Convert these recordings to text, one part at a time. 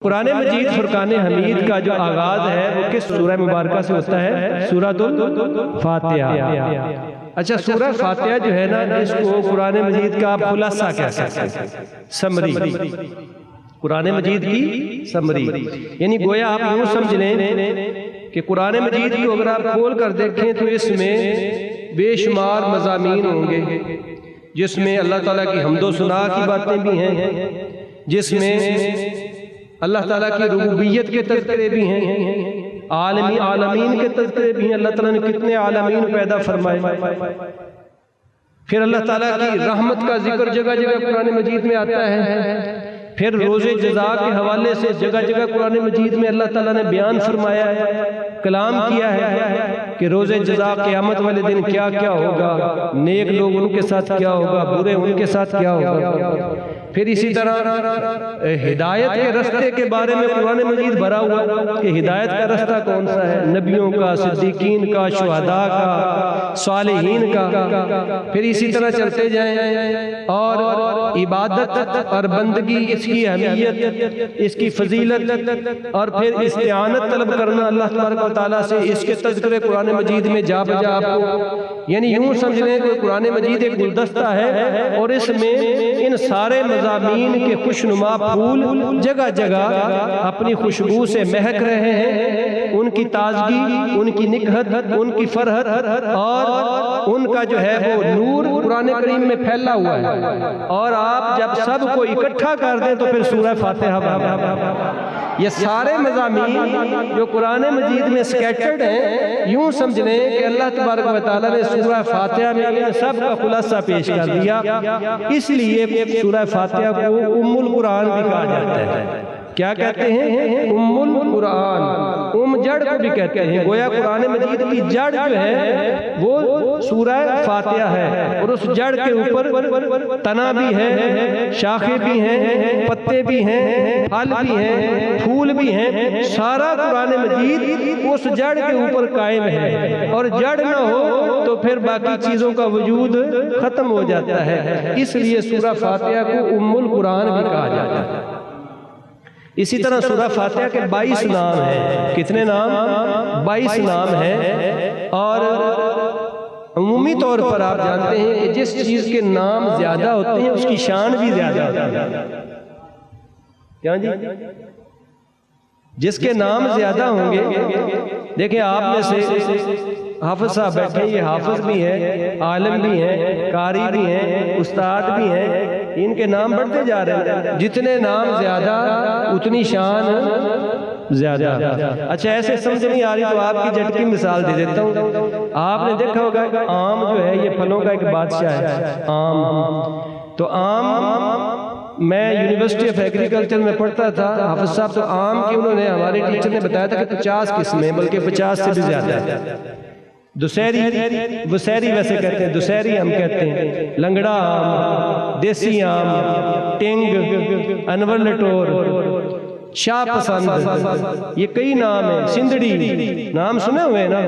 قرآن مجید فرقان حمید کا جو آغاز ہے وہ کس سورہ مبارکہ سے ہوتا ہے؟ سورۃ الفاتحہ۔ اچھا، سورہ فاتحہ جو ہے نا، اس کو قرآن مجید کا آپ خلاصہ کہہ سکتے ہیں، سمری، قرآن مجید کی سمری، یعنی گویا آپ یوں سمجھ لیں کہ قرآن مجید کو اگر آپ کھول کر دیکھیں تو اس میں بے شمار مضامین ہوں گے، جس میں اللہ تعالیٰ کی حمد و ثنا کی باتیں بھی ہیں، جس میں اللہ تعالیٰ کی ربوبیت کے تذکرے بھی ہیں، عالمین کے تذکرے بھی ہیں، اللہ تعالیٰ نے کتنے عالمین پیدا فرمائے، پھر اللہ تعالیٰ کی رحمت کا ذکر جگہ جگہ قرآن مجید میں آتا ہے، پھر روز جزا کے حوالے سے جگہ جگہ قرآن مجید میں اللہ تعالیٰ نے بیان فرمایا ہے، کلام کیا ہے کہ روز جزا قیامت والے دن کیا کیا ہوگا، نیک لوگ ان کے ساتھ کیا ہوگا، برے ان کے ساتھ کیا ہوگا، پھر اسی طرح ہدایت کے رستے کے بارے میں قرآن مجید بھرا ہوا کہ ہدایت کا رستہ کون سا ہے، نبیوں کا، صدیقین کا، شہداء کا، صالحین کا، پھر اسی طرح چلتے جائیں، اور عبادت اور بندگی، اس کی اہمیت، اس کی فضیلت، اور پھر استعانت طلب کرنا اللہ تبارک و تعالیٰ سے، اس کے تذکرے قرآن مجید میں جا بجا آپ کو، یعنی یوں سمجھ لیں کہ قرآن مجید ایک گلدستہ ہے، اور اس میں ان سارے مضامین کے خوشنما پھول جگہ جگہ اپنی خوشبو سے مہک رہے ہیں، ان کی تازگی، ان کی نکہت، ان کی فرحت، اور ان کا جو ہے وہ نور قرآن کریم میں پھیلا ہوا ہے، اور آپ جب سب کو اکٹھا کر دیں تو پھر سورہ فاتحہ بنا۔ یہ سارے مضامین جو قرآن مجید میں سکیٹرڈ ہیں، یوں سمجھ لیں کہ اللہ تبارک و تعالیٰ نے سورہ فاتحہ میں سب کا خلاصہ پیش کر دیا، اس لیے سورہ فاتحہ کو ام القرآن بھی کہا جاتا ہے۔ کیا کہتے ہیں؟ ام القرآن، جڑ کو بھی کہتے ہیں، گویا قرآن مجید کی جڑ جو ہے وہ سورہ فاتحہ ہے، اور اس جڑ کے اوپر تنا بھی ہے، شاخیں بھی ہیں، پتے بھی ہیں، پھل بھی ہیں، پھول بھی ہیں، سارا قرآن مجید اس جڑ کے اوپر قائم ہے، اور جڑ نہ ہو تو پھر باقی چیزوں کا وجود ختم ہو جاتا ہے، اس لیے سورہ فاتحہ کو ام القرآن بھی کہا جاتا ہے۔ اسی طرح سورہ فاتحہ کے 22 نام ہیں۔ کتنے نام؟ 22 نام ہیں، اور عمومی طور پر آپ جانتے ہیں کہ جس چیز کے نام زیادہ ہوتے ہیں اس کی شان بھی زیادہ ہوتی ہے۔ کیا جی؟ جس کے نام زیادہ ہوں گے، دیکھیں آپ میں سے حافظ صاحب بیٹھے ہیں، یہ حافظ بھی ہیں، عالم بھی ہیں، قاری بھی ہیں، استاد بھی ہیں، ان کے نام بڑھتے جا رہے ہیں، جتنے نام زیادہ اتنی شان زیادہ۔ اچھا، ایسے سمجھ نہیں آ رہی تو آپ کی جھٹ کی مثال دے دیتا ہوں۔ آپ نے دیکھا ہوگا کہ آم جو ہے یہ پھلوں کا ایک بادشاہ ہے، آم۔ تو آم، میں یونیورسٹی آف ایگریکلچر میں پڑھتا تھا، حافظ صاحب تو آم کی انہوں نے، ہمارے ٹیچر نے بتایا تھا کہ 50 قسمیں، بلکہ 50 سے بھی زیادہ ہے۔ دسہری، وسہری ویسے کہتے ہیں، دسہری ہم کہتے ہیں، لنگڑا آم، دیسی آم، ٹنگ، انور لٹور، شاہ پسند، یہ کئی نام ہیں، سندڑی، نام سنے ہوئے نا،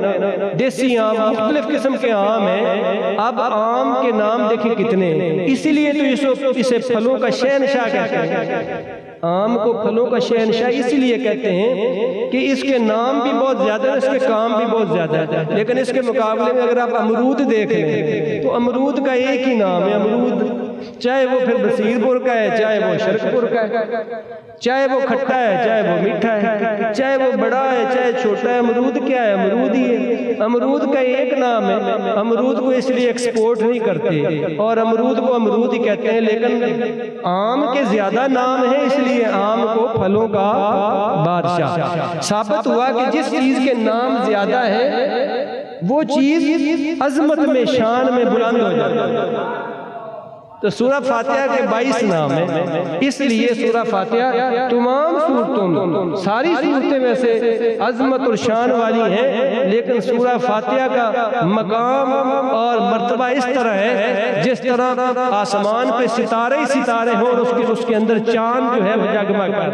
دیسی آم، مختلف قسم کے آم ہیں۔ اب آم کے نام دیکھیں کتنے ہیں، اسی لیے تو اسے پھلوں کا شہنشاہ کہتے ہیں۔ آم کو پھلوں کا شہنشاہ اس لیے کہتے ہیں کہ اس کے نام بھی بہت زیادہ ہیں، اس کے کام بھی بہت زیادہ ہیں، لیکن اس کے مقابلے میں اگر آپ امرود دیکھ لیں تو امرود کا ایک ہی نام ہے، امرود، چاہے وہ پھر بصیر پور کا ہے، چاہے وہ شرک پور کا ہے، چاہے وہ کھٹا ہے، چاہے وہ میٹھا ہے، چاہے وہ بڑا ہے، چاہے چھوٹا ہے، امرود کیا ہے؟ امرود ہی ہے۔ امرود کا ایک نام ہے، امرود کو اس لیے ایکسپورٹ نہیں کرتے، اور امرود کو امرود ہی کہتے ہیں، لیکن آم کے زیادہ نام ہیں، اس لیے آم کو پھلوں کا بادشاہ۔ ثابت ہوا کہ جس چیز کے نام زیادہ ہے وہ چیز عظمت میں، شان میں بلند ہو جاتی ہے۔ تو سورہ فاتحہ کے 22 نام ہیں، اس لیے سورہ فاتحہ تمام صورتوں میں، ساری صورتیں میں سے عظمت اور شان والی ہیں، لیکن سورہ فاتحہ کا مقام اور مرتبہ اس طرح ہے جس طرح آسمان پہ ستارے ہی ستارے ہوں اور اس کے اندر چاند جو ہے وہ جگمگا